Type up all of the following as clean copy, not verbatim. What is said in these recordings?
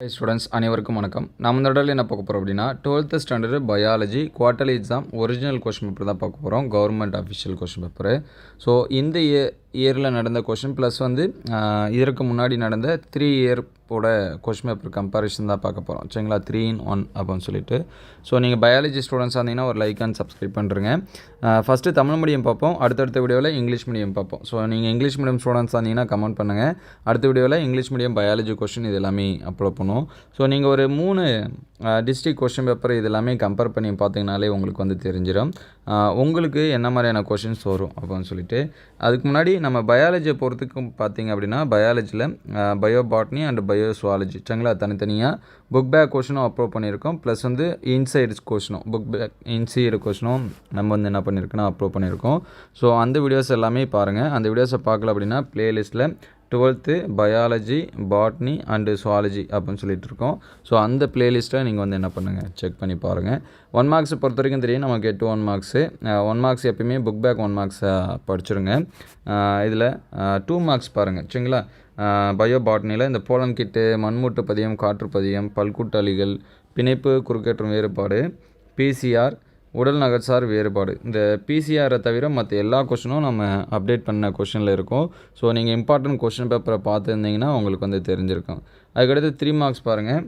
Students அனைவருக்கும் வணக்கம். நம்ம இந்த இடத்துல என்ன பார்க்க போகிறோம் அப்படின்னா 12th standard biology quarterly exam original question paper தான் பார்க்க போகிறோம். Government official question paper. So இந்த இயரில் நடந்த கொஸ்டின் ப்ளஸ் இதற்கு முன்னாடி நடந்த 3 இயரோட கொஸ்டின் பேப்பர் கம்பேரிஷன் தான் பார்க்க போகிறோம். சரிங்களா, 3 in 1 அப்படின்னு சொல்லிட்டு. ஸோ நீங்கள் பயாலஜி ஸ்டூடெண்ட்ஸாக இருந்தீங்கன்னா ஒரு லைக் அண்ட் சப்ஸ்கிரைப் பண்ணுறேங்க. ஃபஸ்ட்டு தமிழ் மீடியம் பார்ப்போம், அடுத்தடுத்த வீடியோவில் இங்கிலீஷ் மீடியம் பார்ப்போம். ஸோ நீங்கள் இங்கிலீஷ் மீடியம் ஸ்டூடெண்ட்ஸாக இருந்தீங்கன்னா கமெண்ட் பண்ணுங்கள். அடுத்த வீடியோவில் இங்கிலீஷ் மீடியம் பயாலஜி கொஸ்டின் இது எல்லாமே அப்லோட் பண்ணுவோம். ஸோ நீங்கள் ஒரு 3 டிஸ்ட்ரிக்ட் கொஸ்டின் பேப்பர் இது எல்லாமே கம்பேர் பண்ணி பார்த்தீங்கனாலே உங்களுக்கு தெரிஞ்சிடும் உங்களுக்கு என்ன மாதிரியான கொஷின்ஸ் வரும் அப்படின்னு சொல்லிட்டு. அதுக்கு முன்னாடி நம்ம பயாலஜியை பொறுத்துக்கும் பார்த்தீங்க அப்படின்னா பயாலஜியில் bio botany and bio zoology சரிங்களா தனித்தனியாக புக் பேக் கொஷினும் அப்லோட் பண்ணியிருக்கோம். ப்ளஸ் இன்சைடு கொஷினும் புக் பேக் இன்சைடு கொஷினும் நம்ம என்ன பண்ணியிருக்கோன்னா அப்லோட் பண்ணியிருக்கோம். ஸோ அந்த வீடியோஸ் எல்லாமே பாருங்கள். அந்த வீடியோஸை பார்க்கல அப்படின்னா ப்ளேலிஸ்ட்டில் 12th biology botany and zoology அப்படின்னு சொல்லிட்டு இருக்கோம். ஸோ அந்த பிளேலிஸ்ட்டை நீங்கள் என்ன பண்ணுங்கள் செக் பண்ணி பாருங்கள். 1 மார்க்ஸ் பொறுத்த வரைக்கும் தெரியும் நமக்கு 1 மார்க்ஸு. 1 மார்க்ஸ் எப்பயுமே புக் பேக் 1 மார்க்ஸ் படிச்சுருங்க. இதில் 2 மார்க்ஸ் பாருங்கள் சரிங்களா. பயோ பாட்னியில் இந்த போலன் கிட்டு, மண்மூட்டு பதியம், காற்று பதியம், பல்கூட்டலிகள், பிணைப்பு குறுக்கேற்றம் வேறுபாடு, பிசிஆர், உடல் நகர்சார் வேறுபாடு. இந்த பிசிஆரை தவிர மற்ற எல்லா கொஷினும் நம்ம அப்டேட் பண்ண கொஷினில் இருக்கும். ஸோ நீங்கள் இம்பார்ட்டன்ட் கொஷின் பேப்பரை பார்த்துருந்தீங்கன்னா உங்களுக்கு தெரிஞ்சிருக்கும். அதுக்கடுத்து 3 மார்க்ஸ் பாருங்கள்.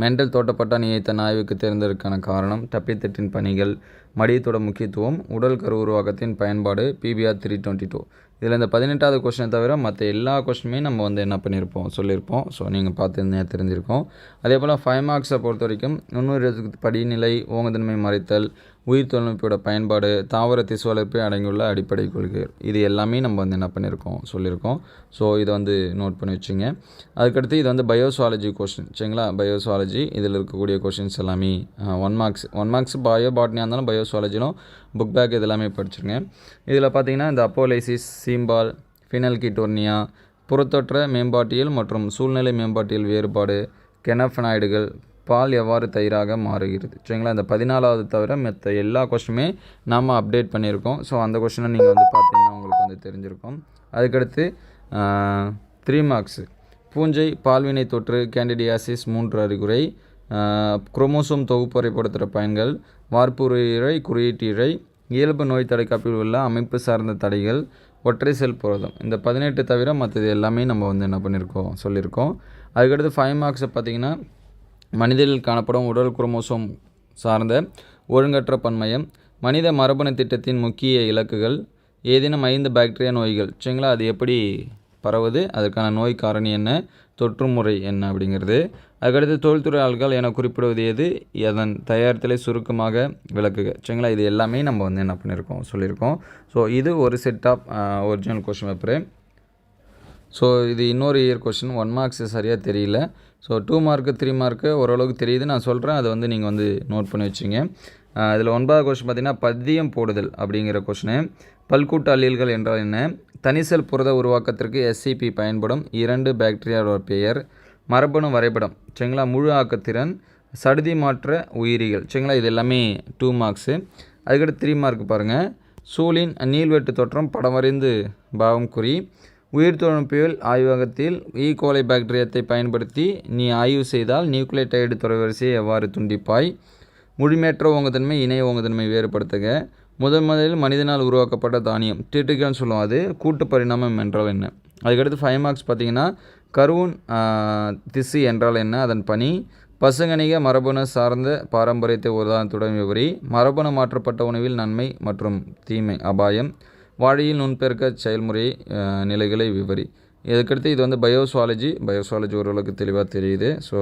மெண்டல் தோட்டப்பட்ட நியத்தன் ஆய்வுக்கு தேர்ந்ததற்கான காரணம், டப்பித்தட்டின் பணிகள், மடியத்தோட முக்கியத்துவம், உடல் கரு உருவாக்கத்தின் பயன்பாடு, PBR 322. இதில் இந்த 18வது கொஸ்டினை தவிர மற்ற எல்லா கொஸ்டினுமே நம்ம என்ன பண்ணியிருப்போம் சொல்லியிருப்போம். ஸோ நீங்கள் பார்த்து தெரிஞ்சிருக்கோம். அதே போல் 5 மார்க்ஸை பொறுத்த வரைக்கும் நுண்ணுயிர் படிநிலை, ஓங்குதன்மை மறைத்தல், உயிர் தொழில்நுட்போட பயன்பாடு, தாவர திசு வளர்ப்பு அடங்கியுள்ள அடிப்படை கொள்கைகள், இது எல்லாமே நம்ம என்ன பண்ணியிருக்கோம் சொல்லியிருக்கோம். ஸோ இதை நோட் பண்ணி வச்சுங்க. அதுக்கடுத்து இது பயோசுவாலஜி கொஸ்டின் சரிங்களா. பயோசுவாலஜி இதில் இருக்கக்கூடிய கொஸ்டின்ஸ் எல்லாமே 1 மார்க்ஸ் பயோ பாட்னியாக இருந்தாலும் பயோசுவாலஜிலும் புக் பேக் இது எல்லாமே படிச்சுருங்க. இதில் பார்த்தீங்கன்னா இந்த அப்போலைசிஸ், சீம்பால், ஃபினல்கிட்டோர்னியா, புறத்தொற்ற மேம்பாட்டியல் மற்றும் சூழ்நிலை மேம்பாட்டியல் வேறுபாடு, கெனஃபனாய்டுகள், பால் எவ்வாறு தயிராக மாறுகிறது சரிங்களா. இந்த 14வது தவிர மற்ற எல்லா கொஸ்டினுமே நாம் அப்டேட் பண்ணியிருக்கோம். ஸோ அந்த கொஸ்டினை நீங்கள் பார்த்தீங்கன்னா உங்களுக்கு தெரிஞ்சிருக்கும். அதுக்கடுத்து 3 மார்க்ஸு பூஞ்சை, பால்வினை தொற்று, கேண்டிடியாசிஸ் 3 அறிகுறி, குரோமோசோம் தொகுப்பறைப்படுத்துகிற பயன்கள், வார்ப்புரை குறியீட்டு இழை, இயல்பு நோய் தடைக்காப்பில் உள்ள அமைப்பு சார்ந்த தடைகள், ஒற்றை செல் புரதம். இந்த 18 தவிர மற்றது எல்லாமே நம்ம என்ன பண்ணியிருக்கோம் சொல்லியிருக்கோம். அதுக்கடுத்து 5 மார்க்ஸை பார்த்திங்கன்னா மனிதனில் காணப்படும் உடல் குரோமோசோம் சார்ந்த ஒழுங்கற்ற பன்மயம், மனித மரபணு திட்டத்தின் முக்கிய இலக்குகள், ஏதேனும் 5 பாக்டீரியா நோய்கள் சரிங்களா அது எப்படி பரவுது, அதற்கான நோய் காரணி என்ன, தொற்றுமுறை என்ன அப்படிங்கிறது. அதுக்கடுத்து தொழில்துறை ஆள்கள் என குறிப்பிடுவது எது, அதன் தயாரித்தலை சுருக்கமாக விளக்குக சரிங்களா. இது எல்லாமே நம்ம என்ன பண்ணியிருக்கோம் சொல்லியிருக்கோம். ஸோ இது ஒரு set of original question paper. So இது இன்னொரு இயர் கொஸ்டின் 1 மார்க்ஸ் சரியாக தெரியல. ஸோ 2 மார்க்கு 3 மார்க்கு ஓரளவுக்கு தெரியுது, நான் சொல்கிறேன். அதை நீங்கள் நோட் பண்ணி வச்சிங்க. இதில் 9வது கொஸ்டின் பார்த்திங்கன்னா பதியம் போடுதல் அப்படிங்கிற கொஸ்டினு. பல்கூட்டு அல்லீல்கள் என்றால் என்ன, தனிசெல் புரத உருவாக்கத்திற்கு SCP பயன்படும் 2 பாக்டீரியாவோட பெயர், மரபணு வரைபடம் சரிங்களா, முழு ஆக்கத்திறன், சடுதி மாற்ற உயிரிகள் சரிங்களா. இது எல்லாமே 2 மார்க்ஸு. அதுக்கடுத்து 3 மார்க் பாருங்கள். சூழின் நீள்வெட்டு தோற்றம் படம் வரைந்து பாவம் குறி, உயிர் தொழில்நுட்பியல் ஆய்வகத்தில் ஈகோலை பாக்டீரியத்தை பயன்படுத்தி நீ ஆய்வு செய்தால் நியூக்ளியோடைடு தொடர்வரிசையை எவ்வாறு துண்டிப்பாய், முழுமையற்ற ஓங்குதன்மை, இணை ஓங்குதன்மை வேறுபடுத்துக, முதலில் மனிதனால் உருவாக்கப்பட்ட தானியம் டிட்டிகன்னு சொல்லுவோம், அது கூட்டு பரிணாமம் என்றால் என்ன. அதுக்கடுத்து 5 மார்க்ஸ் பார்த்திங்கன்னா கருவுன் திசு என்றால் என்ன, அதன் பணி, பசுங்கணிக மரபணு சார்ந்த பாரம்பரியத்தை உதாரணத்துடன் விவரி, மரபணு மாற்றப்பட்ட உணவில் நன்மை மற்றும் தீமை, அபாயம், வாழையில் நுண்பெருக்க செயல்முறை நிலைகளை விவரி. இதுக்கடுத்து இது பயோசுவாலஜி ஓரளவுக்கு தெளிவாக தெரியுது. ஸோ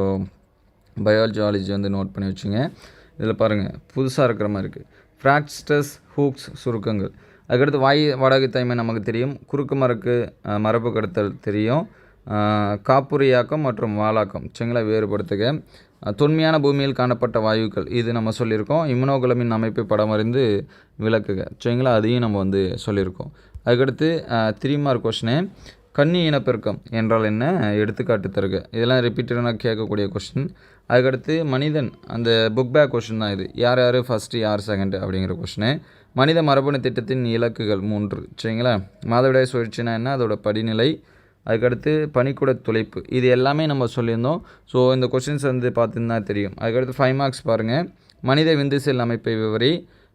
பயோஜுவாலஜி நோட் பண்ணி வச்சுங்க. இதில் பாருங்கள் புதுசாக இருக்கிற மாதிரி இருக்குது. ஃப்ராக்ஸ்டஸ் ஹூக்ஸ் சுருக்கங்கள். அதுக்கடுத்து வாய் வாடகை தன்மை நமக்கு தெரியும், குறுக்கு மரக்கு மரபு கடத்தல் தெரியும், காப்புரியாக்கம் மற்றும் வாலாக்கம் சரிங்களா வேறுபடுத்துக, தொன்மையான பூமியில் காணப்பட்ட வாயுக்கள் இது நம்ம சொல்லியிருக்கோம், இம்யூனோகுளமின் அமைப்பை படம் வரைந்து விளக்குக சரிங்களா அதையும் நம்ம சொல்லியிருக்கோம். அதுக்கடுத்து 3 மார்க் கொஸ்டினு, கன்னி இனப்பெருக்கம் என்றால் என்ன, எடுத்துக்காட்டு தருக. இதெல்லாம் ரிப்பீட்டடாக கேட்கக்கூடிய கொஸ்டின். அதுக்கடுத்து மனிதன் அந்த புக் பேக் கொஸ்டின் தான் இது, யார் ஃபஸ்ட்டு யார் செகண்டு அப்படிங்கிற கொஸ்டினு. மனித மரபணு திட்டத்தின் இலக்குகள் 3 சரிங்களா. மாதவிடாய் சுழற்சினா என்ன, அதோட படிநிலை, அதுக்கடுத்து பனிக்கூட துளைப்பு, இது எல்லாமே நம்ம சொல்லியிருந்தோம். ஸோ இந்த கொஷின்ஸ் வந்து பார்த்திங்கன்னா தெரியும். அதுக்கடுத்து 5 மார்க்ஸ் பாருங்கள். மனித விந்து செல் அமைப்பை விவரி.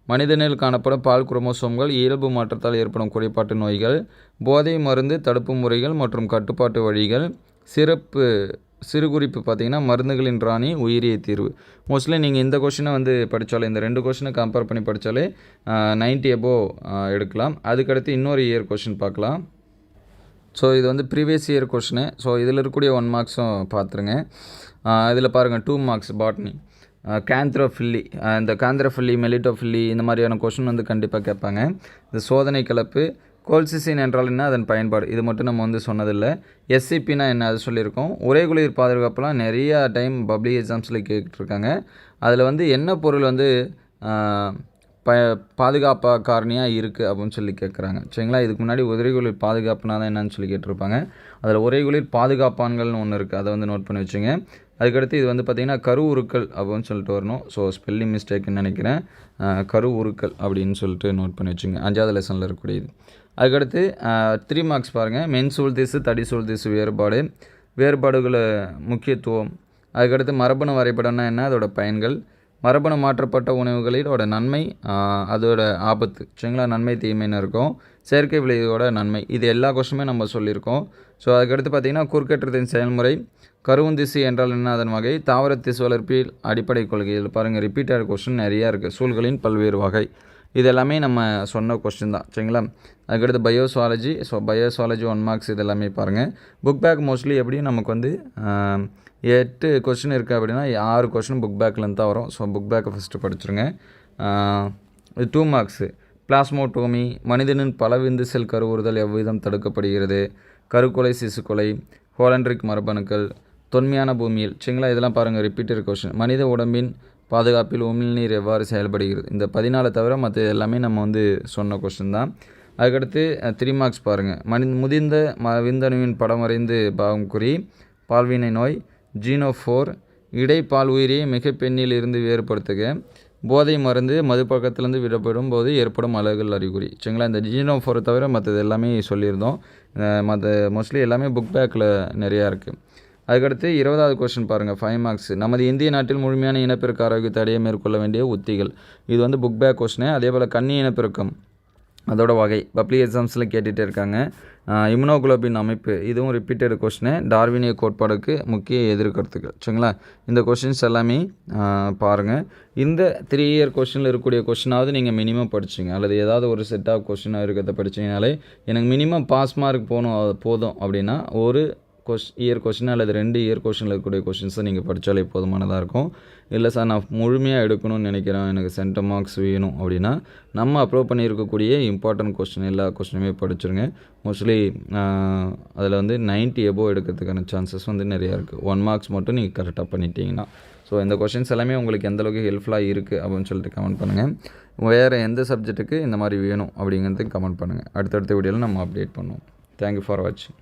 மனிதனில் காணப்படும் பால் குரோமோசோம்கள், இயல்பு மாற்றத்தால் ஏற்படும் குறைபாட்டு நோய்கள், போதை மருந்து தடுப்பு முறைகள் மற்றும் கட்டுப்பாட்டு வழிகள். சிறு குறிப்பு பார்த்திங்கன்னா மருந்துகளின் ராணி, உயிரிய தீர்வு. மோஸ்ட்லி நீங்கள் இந்த கொஷினை வந்து படித்தாலே, இந்த 2 கொஷினை கம்பேர் பண்ணி படித்தாலே 90 above எடுக்கலாம். அதுக்கடுத்து இன்னொரு இயர் கொஷின் பார்க்கலாம். ஸோ இது வந்து ப்ரீவியஸ் இயர் கொஷினு. ஸோ இதில் இருக்கக்கூடிய 1 மார்க்ஸும் பார்த்துருங்க. இதில் பாருங்கள் 2 மார்க்ஸ் பாட்னி. கேந்த்ரோஃபில்லி, இந்த கேந்த்ரோஃபில்லி, மெலிட்டோஃபில்லி இந்த மாதிரியான கொஷின் வந்து கண்டிப்பாக கேட்பாங்க. இந்த சோதனை கலப்பு. கோல்சிசின் என்றால் என்ன, அதன் பயன்பாடு, இது மட்டும் நம்ம வந்து சொன்னதில்லை. எஸ்சிபினா என்ன, அது சொல்லியிருக்கோம். உரை குளிர் பாதுகாப்புலாம் நிறையா டைம் பப்ளிக் எக்ஸாம்ஸில் கேட்டுருக்காங்க. அதில் வந்து என்ன பொருள் வந்து பாதுகாப்பாக காரணியாக இருக்குது அப்படின்னு சொல்லி கேட்குறாங்க. சரிங்களா. இதுக்கு முன்னாடி உரைகுளிர் பாதுகாப்புனா தான் என்னன்னு சொல்லி கேட்டிருப்பாங்க. அதில் உரைகுளிர் பாதுகாப்பான்கள்னு ஒன்று இருக்குது, அதை வந்து நோட் பண்ணி வச்சுங்க. அதுக்கடுத்து இது வந்து பார்த்திங்கன்னா கரு உருக்கள் அப்படின்னு சொல்லிட்டு வரணும். ஸோ ஸ்பெல்லிங் மிஸ்டேக்குன்னு நினைக்கிறேன். கரு உருக்கள் அப்படின்னு சொல்லிட்டு நோட் பண்ணி வச்சுங்க, 5வது லெசனில் இருக்கக்கூடியது. அதுக்கடுத்து 3 மார்க்ஸ் பாருங்கள். மென்சூல் திசு தடிசூல் திசு வேறுபாடுகளை முக்கியத்துவம். அதுக்கடுத்து மரபணு வரைபடம்னா என்ன, அதோட பயன்கள். மரபணு மாற்றப்பட்ட உணவுகளோட நன்மை, அதோட ஆபத்து. சரிங்களா. நன்மை தீமைன்னு இருக்கும். செயற்கை விளைவோட நன்மை, இது எல்லா கொஸ்டினுமே நம்ம சொல்லியிருக்கோம். ஸோ அதுக்கடுத்து பார்த்திங்கன்னா குறுக்கேற்றத்தின் செயல்முறை. கருவுந்திசு என்றால் என்ன, அதன் வகை. தாவர திசு வளர்ப்பில் அடிப்படை கொள்கைகள். பாருங்கள் ரிப்பீட்டட் கொஸ்டின் நிறையா இருக்குது. சூழ்களின் பல்வேறு வகை, இது எல்லாமே நம்ம சொன்ன கொஸ்டின் தான். சரிங்களா. அதுக்கடுத்து பயோசுவாலஜி. ஸோ பயோசுவாலஜி 1 மார்க்ஸ், இது எல்லாமே பாருங்கள். புக் பேக் மோஸ்ட்லி எப்படியும் நமக்கு வந்து 8 கொஸ்டின் இருக்குது அப்படின்னா 6 கொஸ்டின் புக் பேக்லேருந்து தான் வரும். ஸோ புக் பேக்கை ஃபஸ்ட்டு படிச்சுருங்க. 2 மார்க்ஸு. பிளாஸ்மோட்டோமி. மனிதனின் பல விந்து செல் கருவுறுதல் எவ்விதம் தடுக்கப்படுகிறது. கருக்கொலை, சிசுக்கொலை, ஹோலண்ட்ரிக் மரபணுக்கள், தொன்மையான பூமியில். சரிங்களா. இதெல்லாம் பாருங்கள் ரிப்பீட்டட் கொஸ்டின். மனித உடம்பின் பாதுகாப்பில் உமிழ்நீர் எவ்வாறு செயல்படுகிறது. இந்த 14 தவிர மற்ற எல்லாமே நம்ம வந்து சொன்ன கொஸ்டின் தான். அதுக்கடுத்து 3 மார்க்ஸ் பாருங்கள். முதிர்ந்த விந்தணுவின் படம் வரைந்து பாவம் குறி. பால்வினை நோய். ஜீனோஃபோர். இடைப்பால் உயிரியை மிக பெண்ணில் இருந்து வேறுபடுத்துக. போதை மருந்து மதுப்பழக்கத்திலேருந்து விடப்படும் போது ஏற்படும் அழகுகள் அறிகுறி. சரிங்களா. இந்த ஜீனோஃபோரை தவிர மற்றது எல்லாமே சொல்லியிருந்தோம். மற்ற மோஸ்ட்லி எல்லாமே புக் பேக்கில் நிறையா இருக்குது. அதுக்கடுத்து 20வது கொஸ்டின் பாருங்கள். 5 மார்க்ஸ். நமது இந்திய நாட்டில் முழுமையான இனப்பெருக்க ஆரோக்கியத்தை அடைய மேற்கொள்ள வேண்டிய உத்திகள். இது வந்து புக் பேக் கொஸ்டின். அதே போல் கன்னி இனப்பெருக்கம், அதோட வகை பப்ளிக் எக்ஸாம்ஸில் கேட்டுகிட்டே இருக்காங்க. இம்யூனோகுளோபின் அமைப்பு, இதுவும் ரிப்பீட்டட் கொஸ்டின். டார்வினிய கோட்பாடுக்கு முக்கிய எதிர்கருத்துக்கள். சரிங்களா. இந்த கொஸ்டின்ஸ் எல்லாமே பாருங்கள். இந்த 3 இயர் கொஸ்டினில் இருக்கக்கூடிய கொஸ்டினாவது நீங்கள் மினிமம் படிச்சிங்க, அல்லது ஏதாவது ஒரு செட் ஆஃப் கொஸ்டினாக இருக்கிறத படிச்சிங்கனாலே எனக்கு மினிமம் பாஸ் மார்க் போதும் அப்படின்னா ஒரு இயர் கொஸ்டின் அல்லது 2 இயர் கொஸ்டினில் இருக்கக்கூடிய கொஸ்டின்ஸை நீங்கள் படித்தாலே போதுமானதாக இருக்கும். இல்லை சார் நான் முழுமையாக எடுக்கணும்னு நினைக்கிறேன், எனக்கு சென்டம் மார்க்ஸ் வேணும் அப்படின்னா நம்ம அப்லோட் பண்ணியிருக்கக்கூடிய இம்பார்ட்டன்ட் கொஸ்டின் எல்லா கொஸ்டினுமே படிச்சுருங்க. மோஸ்ட்லி அதில் வந்து 90 above எடுக்கிறதுக்கான சான்சஸ் வந்து நிறையா இருக்குது. 1 மார்க்ஸ் மட்டும் நீங்கள் கரெக்டாக பண்ணிட்டீங்கன்னா. ஸோ இந்த கொஸ்டின்ஸ் எல்லாமே உங்களுக்கு எந்தளவுக்கு ஹெல்ப்ஃபுல்லாக இருக்குது அப்படின்னு சொல்லிட்டு கமெண்ட் பண்ணுங்கள். வேறு எந்த சப்ஜெக்ட்டுக்கு இந்த மாதிரி வேணும் அப்படிங்கிறதுக்கு கமெண்ட் பண்ணுங்கள். அடுத்தடுத்த வீடியோவில் நம்ம அப்டேட் பண்ணுவோம். தேங்க்யூ ஃபார் வாட்சிங்.